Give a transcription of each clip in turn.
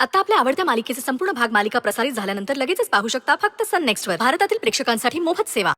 आता आपल्या आवडत्या मालिकेचे संपूर्ण भाग मालिका प्रसारित झाल्यानंतर लगेचच पाहू शकता फक्त सन नेक्स्ट वर. भारतातील प्रेक्षकांसाठी मोफत सेवा.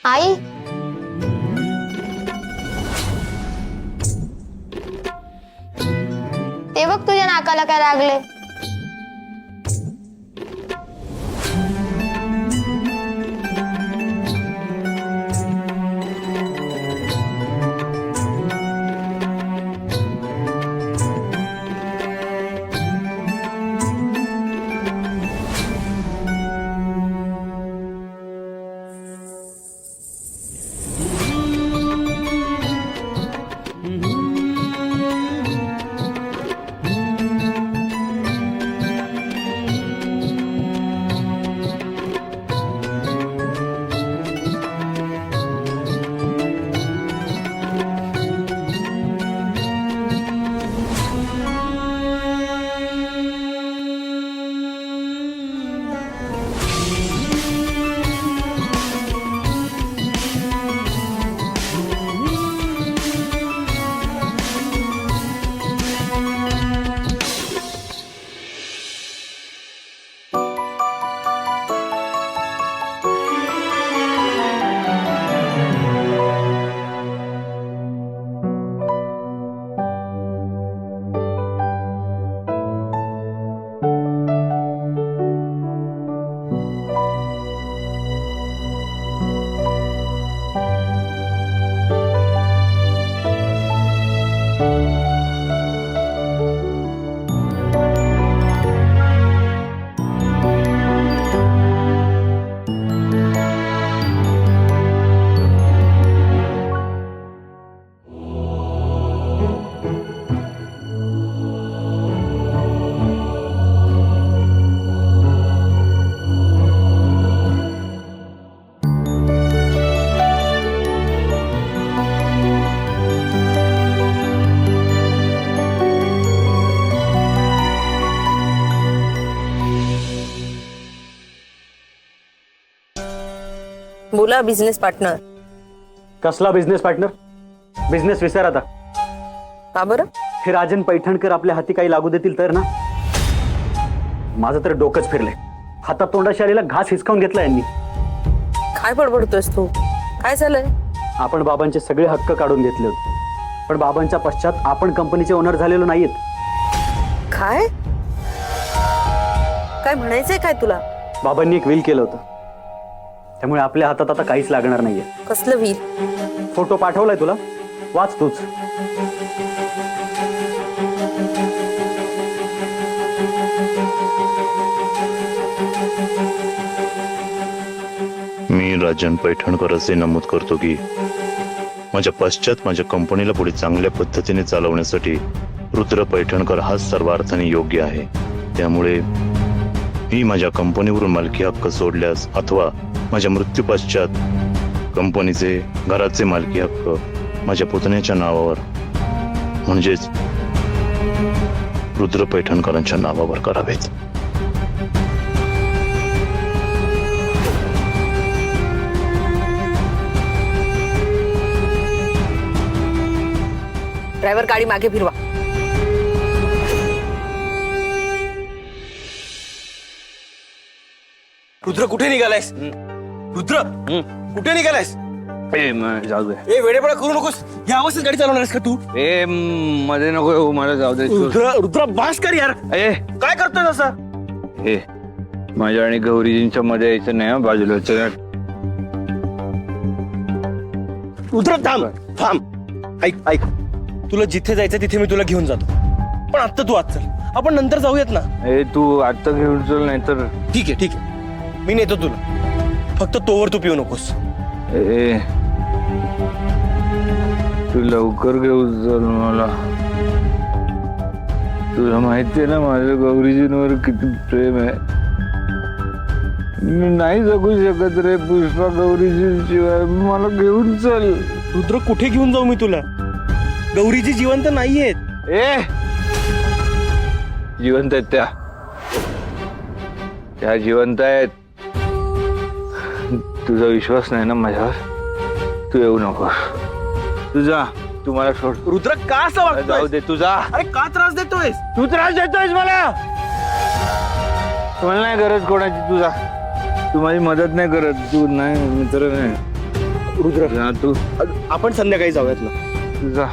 आई, ते बघ तुझ्या नाकाला काय लागले. बोला बिझनेस पार्टनर. कसला बिझनेस पार्टनर? बिझनेस विसर आता. का बरं? हे राजन पैठणकर आपल्या हाती काही लागू देतील तर ना. माझं तर डोकंच फिरलंय. हातात तोंडाशी आलेला घास हिसकावून घेतला यांनी. काय बडबडतोयस तू? काय झालंय? आपण बाबांचे सगळे हक्क काढून घेतले होते, पण बाबांच्या पश्चात आपण कंपनीचे ओनर झालेलो नाहीयेत. काय काय म्हणायचंय काय तुला? बाबांनी एक विल केलं होतं, त्यामुळे आपल्या हातात आता काहीच लागणार नाहीये. कसलं वीर? फोटो पाठवलाय तुला, वाच तूच. मी राजन पैठणकर असे नमूद करतो की माझ्या पश्चात माझ्या कंपनीला पुढे चांगल्या पद्धतीने चालवण्यासाठी रुद्र पैठणकर हाच सर्वार्थाने योग्य आहे. त्यामुळे मी माझ्या कंपनीवरून मालकी हक्क सोडल्यास अथवा माझ्या मृत्यू पश्चात कंपनीचे घराचे मालकी हक्क माझ्या पुतण्याच्या नावावर म्हणजेच रुद्र पैठणकरांच्या नावावर करावेत. ड्रायव्हर गाडी मागे फिरवा. रुद्र कुठे निघालायस? रुद्र कुठे निघालायस? जाऊ दे. ए वेडेपणा करू नकोस. या अवस्थेत गाडी चालवणारस का तू? मध्ये नको येऊ, मला जाऊ दे. रुद्र बास कर यार. काय करतोय असं? हे माझ्या आणि गौरीजींच्या मध्ये यायचं नाही हं, बाजूला चल. रुद्र थांब थांब. ऐक ऐक, तुला जिथे जायचं तिथे मी तुला घेऊन जातो, पण आता तू आज चल. आपण नंतर जाऊयात ना. तू आता घेऊन चल, नाही तर ठीक आहे ठीक आहे, मी नेतो तुला. फक्त तोवर तू पिऊ नकोस. तू लवकर घेऊन चल मला. तुला माहितीये ना माझ्या गौरीजींवर किती प्रेम आहे. मी नाही जगू शकत रे पुष्पा गौरीजींशिवाय. मला घेऊन चल. रुद्र कुठे घेऊन जाऊ मी तुला? गौरीजी जिवंत नाहीयेत. जिवंत आहेत त्या जिवंत आहेत. तुझा विश्वास नाही ना माझ्यावर? तू येऊ नकोस. तुझा तू मला सोड. रुद्र का असं जाऊ वागतोयस? दे. तुझा अरे का त्रास देतोयस? तू त्रास देतोयस मला. मला नाही गरज कोणाची. तुझा तू माझी मदत नाही करत. तू नाही मित्र नाही. रुद्र जा तू. आपण संध्याकाळी जाऊयात ना. तुझा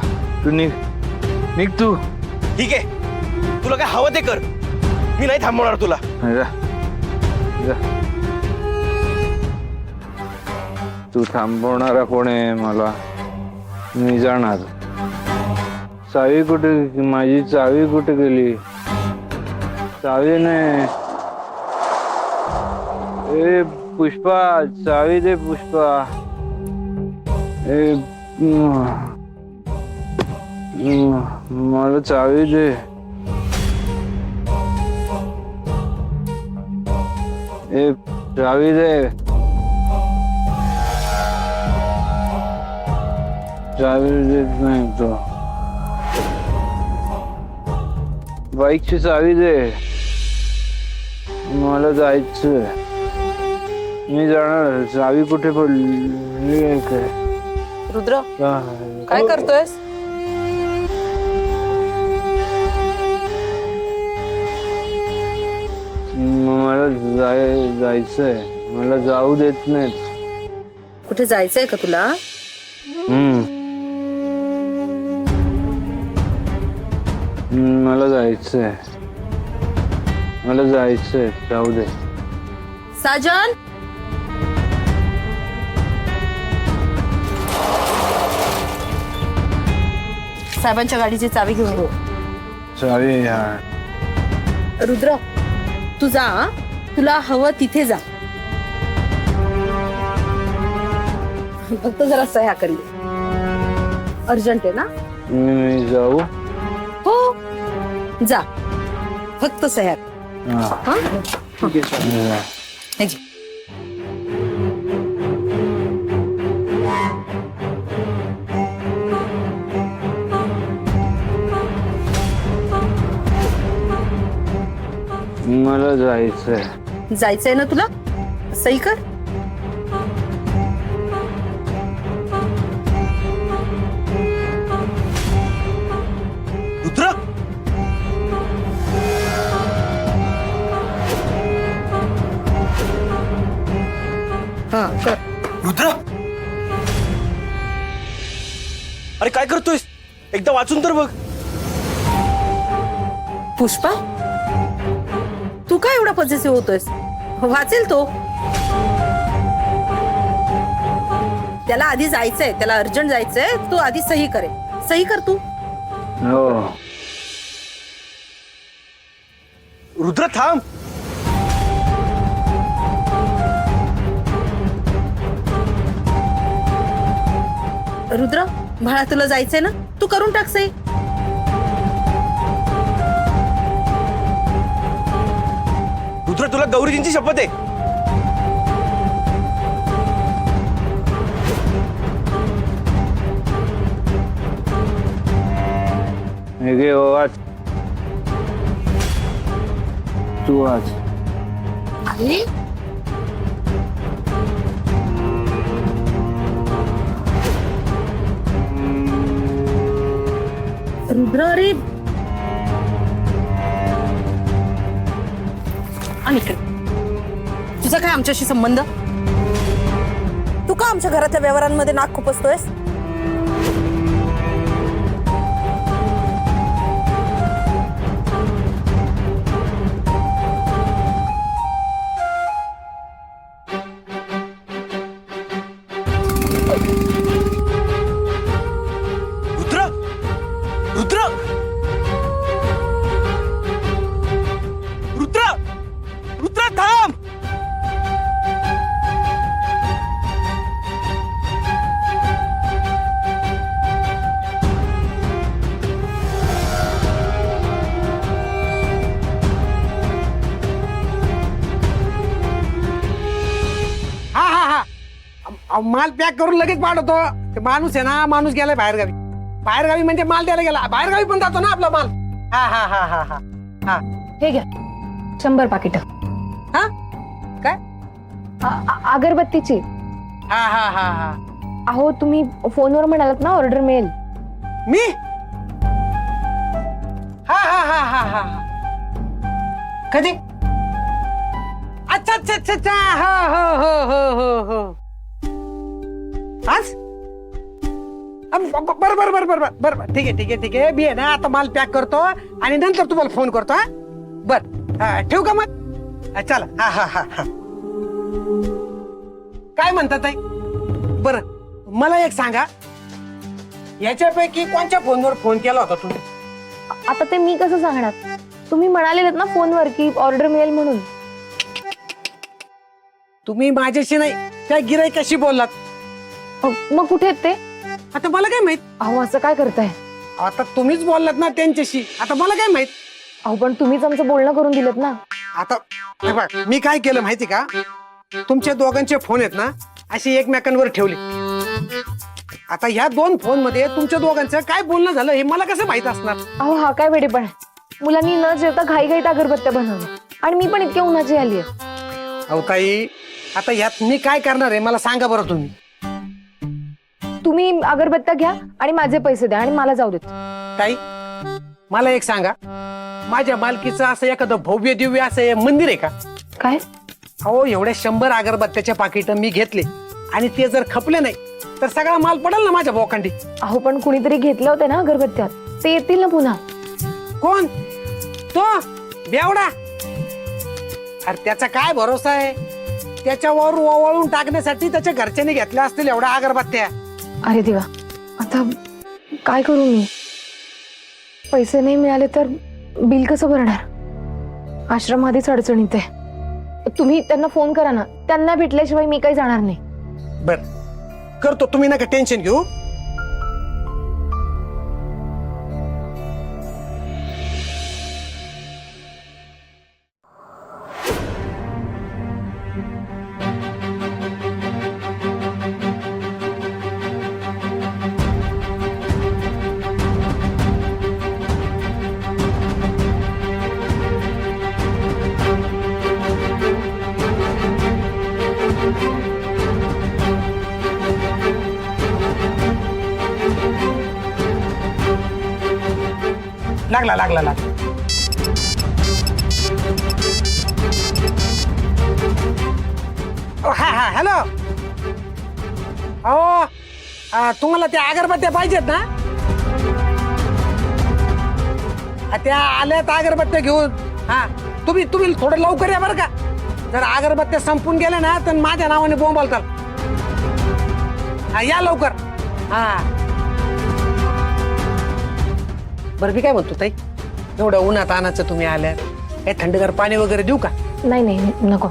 तू निघ तू. ठीक आहे, तुला काय हवं ते कर, मी नाही थांबवणार तुला. जा. तू थांबवणारा कोण आहे मला? मी जाणार. चावी कुठे? माझी चावी कुठे गेली? चावी नाही. पुष्पा चावी दे. पुष्पा मला चावी दे. चावी दे. चावी देत नाही तो. बाईकची चावी दे. मला जायचं. मी जाणार. चावी कुठे पडली? रुद्र काय करतोयस? मला जायचंय. मला जाऊ देत नाहीत. कुठे जायचंय का तुला? मला जायचंय. जाऊ दे. साजन साहेबांच्या गाडीची चावी घेऊन ये. चावी रुद्र तू जा. तुला हवं तिथे जा. फक्त जरा सह्या करी. अर्जंट आहे ना? मी जाऊ. हो जा, फक्त सह्या. हा. ठीक आहे. हे घे. मला जायचंय. जायचंय ना तुला? सही कर. रुद्र हा कर. रुद्र अरे काय करतोयस? एकदा वाचून तर बघ. पुष्पा तू काय एवढा पॉझिटिव्ह होतोयस? वाचेल तो. त्याला आधी जायचंय, त्याला अर्जंट जायचंय. तू आधी सही करेल. सही कर तू. हो. रुद्र थांब. रुद्र बाळा तुला जायचंय ना, तू करून टाक सही. रुद्र तुला गौरीजींची शपथ आहे. हे घे, हो, वाच. तू वाच. रुद्र अरे आणि इकडे. तुझा काय आमच्याशी संबंध? तू का आमच्या घरातल्या व्यवहारांमध्ये नाक खुपसतोयस? रुद्र रुद्र रुद्र रुद्र थांब. हा हा हा माल पॅक करून लगेच पाठवतो. ते माणूस आहे ना, माणूस गेलाय बाहेरगावी. बाहेरगावी म्हणजे माल द्यायला गेला. बाहेरगावी पण जातो ना आपला माल. हा हा हा हा हा हा. हे घ्या 100 पाकिट. हा काय? अगरबत्तीची. हा हा हा हा. अहो तुम्ही फोनवर म्हणालात ना ऑर्डर मिळेल. मी हा हा हा हा हा हा. कधी? अच्छा अच्छा अच्छा अच्छा. हो हो हो हो हो हो. आज बर बर बर बर बर बर. ठीक आहे ठीक आहे ठीक आहे. मी आहे ना आता माल पॅक करतो आणि नंतर तुम्हाला फोन करतो. हा बर. ठेवू का मग? चला. हा हा हा हा. काय म्हणतात ताई? बर मला एक सांगा, याच्यापैकी कोणत्या फोनवर फोन केला होता तुम्ही? आता ते मी कसं सांगणार? तुम्ही म्हणालेत ना फोनवर की ऑर्डर मिळेल म्हणून. तुम्ही माझ्याशी नाही, त्या गिराईकाशी बोललात. मग कुठे आहेत ते? आता मला काय माहित? अहो असं काय करताय? आता तुम्हीच बोललात ना त्यांच्याशी. आता मला काय माहित? अहो पण तुम्हीच आमचं बोलणं करून दिलं ना. आता हे बघ, मी काय केलं माहिती का? तुमच्या दोघांचे फोन आहेत ना असे एकमेकांवर ठेवले. आता ह्या 2 फोन मध्ये तुमच्या दोघांचं काय बोलणं झालं हे मला कसं माहित असणार? अहो हा काय वेडेपण आहे. मुलांनी न जेवता घाईघाईत अगरबत्त्या बनवल्या आणि मी पण इतक्या उन्हाची आली आहे. अहो ताई, आता ह्यात मी काय करणार आहे मला सांगा बरं तुम्ही. तुम्ही अगरबत्त्या घ्या आणि माझे पैसे द्या आणि मला जाऊ देत. ताई मला एक सांगा, माझ्या मालकीचं असं एखादं भव्य दिव्य असं हे मंदिर आहे का? काय? अहो एवढ्या 100 अगरबत्त्याच्या पाकिट मी घेतले आणि ते जर खपले नाही तर सगळा माल पडेल ना माझ्या बोकांडी. अहो पण कुणीतरी घेतले होते ना अगरबत्त्या, ते येतील ना पुन्हा. कोण? तो बेवडा? अरे त्याचा काय भरोसा आहे? त्याच्यावर ओवाळून टाकण्यासाठी त्याच्या घरच्यांनी घेतल्या असतील एवढ्या अगरबत्त्या. अरे देवा, आता काय करू मी? पैसे नाही मिळाले तर बिल कसं भरणार? आश्रम आधीच अडचणीत आहे. तुम्ही त्यांना फोन करा ना, त्यांना भेटल्याशिवाय मी काही जाणार नाही. बर करतो, तुम्ही नका टेन्शन घेऊ. लागला लागला लागला. हा हा हॅलो. अहो तुम्हाला त्या अगरबत्त्या पाहिजेत ना? त्या आल्यात अगरबत्त्या घेऊन. हा तुम्ही थोडं लवकर या बरं का. जर अगरबत्त्या संपून गेल्या ना तर माझ्या नावाने बोंबालतात. हा या लवकर. हा बरं मी काय म्हणतो ताई, एवढं उन्हात आणायचं तुम्ही आल्यात, काही थंडगार पाणी वगैरे देऊ का? नाही नाही नको.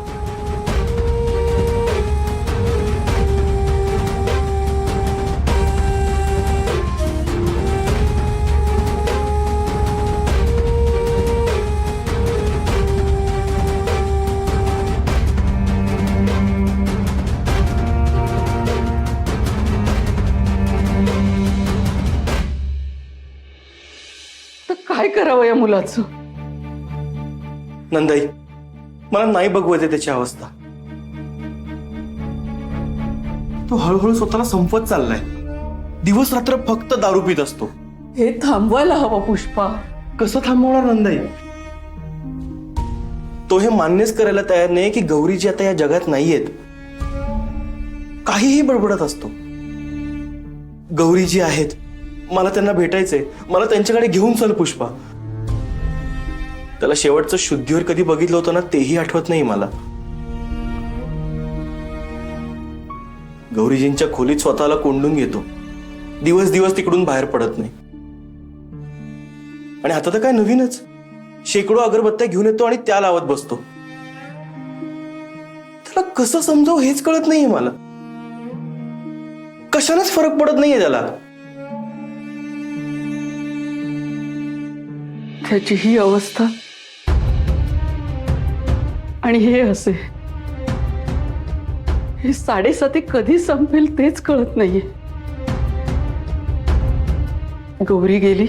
तर काय करावं या मुलाचं? नंदाई, मला नाही बघवायचं त्याची अवस्था. तो हळूहळू स्वतःला संपत चाललाय. दिवस रात्र फक्त दारू पित असतो. हे थांबवायला हवं पुष्पा. कसं थांबवणार नंदाई? तो हे मान्यच करायला तयार नाही की गौरीजी आता या जगात नाहीयेत. काहीही बडबडत असतो. गौरीजी आहेत, मला त्यांना भेटायचंय, मला त्यांच्याकडे घेऊन चल पुष्पा. त्याला शेवटचं शुद्धीवर कधी बघितलं होतं ना तेही आठवत नाही मला. गौरीजींच्या खोलीत स्वतःला कोंडून घेतो. दिवस दिवस तिकडून बाहेर पडत नाही. आणि आता तर काय नवीनच, शेकडो अगरबत्त्या घेऊन येतो आणि त्या लावत बसतो. त्याला कसं समजावं हेच कळत नाहीये मला. कशानेच फरक पडत नाहीये त्याला. त्याची ही अवस्था आणि हे असे, हे 7:30 कधी संपेल तेच कळत नाहीये. गौरी गेली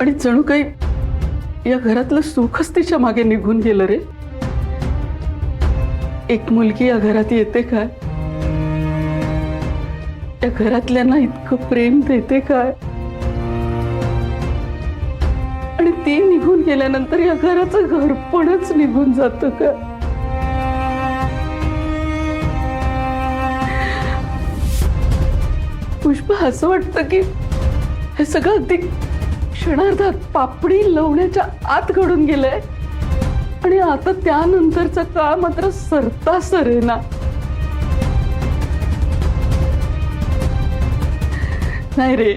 आणि जणू काही या घरातलं सुखच तिच्या मागे निघून गेलं रे. एक मुलगी या घरात येते काय? या घरातल्यांना इतकं प्रेम देते काय? आणि ती निघून गेल्यानंतर या घराचं घरपणच निघून जातं का? पुष्पा, असं वाटतं की हे सगळं अगदी क्षणार्धात पापडी लवण्याच्या आत घडून गेलंय आणि आता त्यानंतरचा काळ मात्र सरता सरेना. नाही रे,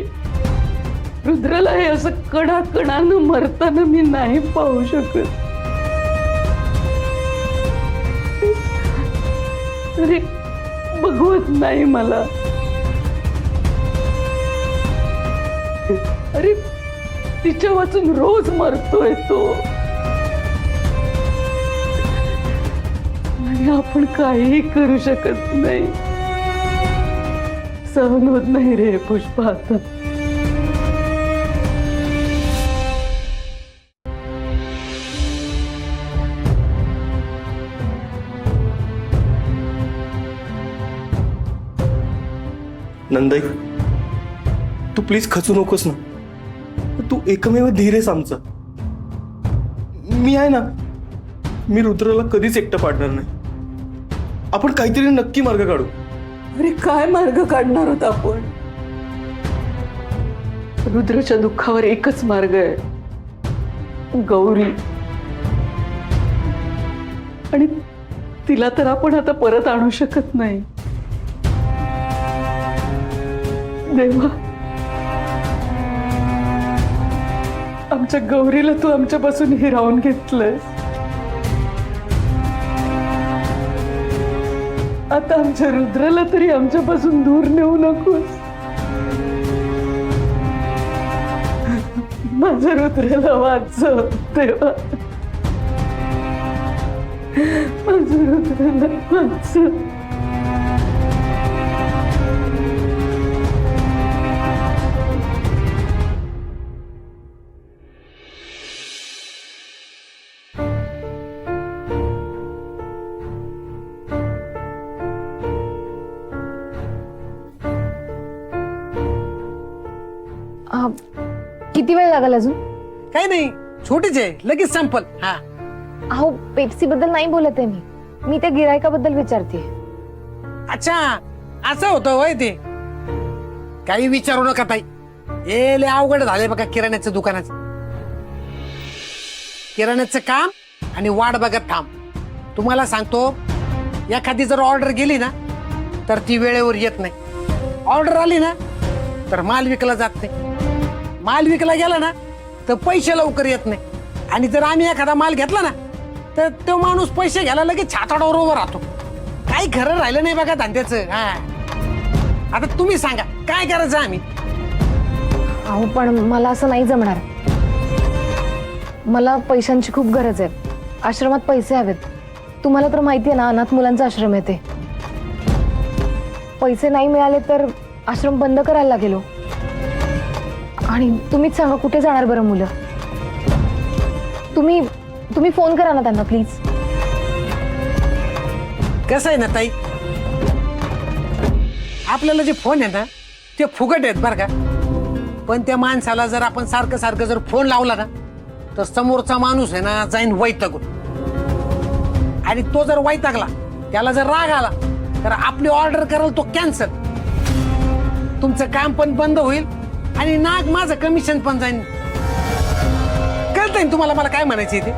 रुद्राला हे असं कणाकणानं मरताना मी नाही पाहू शकत. अरे बघवत नाही मला. अरे तिच्या वाचून रोज मरतोय तो आणि आपण काहीही करू शकत नाही. सहन होत नाही रे पुष्पा आता. नंदाई, तू प्लीज खचू नकोस ना. तू एकमेव धीर आहेस आमचा. मी आहे ना, मी रुद्राला कधीच एकटं पाडणार नाही. आपण काहीतरी नक्की मार्ग काढू. अरे काय मार्ग काढणार होता आपण? रुद्रच्या दुःखावर एकच मार्ग आहे, गौरी. आणि तिला तर आपण आता परत आणू शकत नाही. देवा, आमच्या गौरीला तू आमच्यापासून हिरावून घेतलंयस. आता आमच्या रुद्राला तरी आमच्यापासून दूर नेऊ नकोस. माझ्या रुद्राला वाचव देवा. माझ्या रुद्राला वाचव. किती वेळ लागेल अजून? काही नाही, छोटीच आहे, लगेच संपल. हा अहो, पेप्सी बद्दल नाही बोलत आहे मी त्या गिरायकाबद्दल विचारते. अच्छा, असं होतं होय ते. काही विचारू नका ताई. हे लय अवघड झालंय बघा किराण्याचं दुकानाचं. किराण्याचं काम आणि वाट बघत थांब. तुम्हाला सांगतो, एखादी जर ऑर्डर गेली ना तर ती वेळेवर येत नाही. ऑर्डर आली ना तर माल विकला जात नाही. माल विकला गेला ना तर पैसे लवकर येत नाही. आणि जर आम्ही एखादा माल घेतला ना तर तो माणूस पैसे घ्यायला लगेच छाताडावर उभा राहतो. काही खरं राहिलं नाही बघा धंद्याचं. हा, आता तुम्ही सांगा काय करायचं आम्ही? अहो पण मला असं नाही जमणार. मला पैशांची खूप गरज आहे. आश्रमात पैसे हवेत. तुम्हाला तर माहिती आहे ना, अनाथ मुलांचा आश्रम आहे ते. पैसे नाही मिळाले तर आश्रम बंद करायला लागेल. आणि तुम्हीच सांगा कुठे जाणार बरं मुलं? तुम्ही फोन करा ना त्यांना प्लीज. कसं आहे ना ताई, आपल्याला जे फोन आहे ना ते फुकट आहेत बरं का. पण त्या माणसाला जर आपण सारखं सारखं जर फोन लावला ना तर समोरचा माणूस आहे ना जाईन वैतागून. आणि तो जर वैतागला, त्याला जर राग आला तर आपली ऑर्डर कराल तो कॅन्सल. तुमचं काम पण बंद होईल आणि नाग माझं कमिशन पण जाईन. कळतंय ना तुम्हाला मला काय म्हणायचं ते?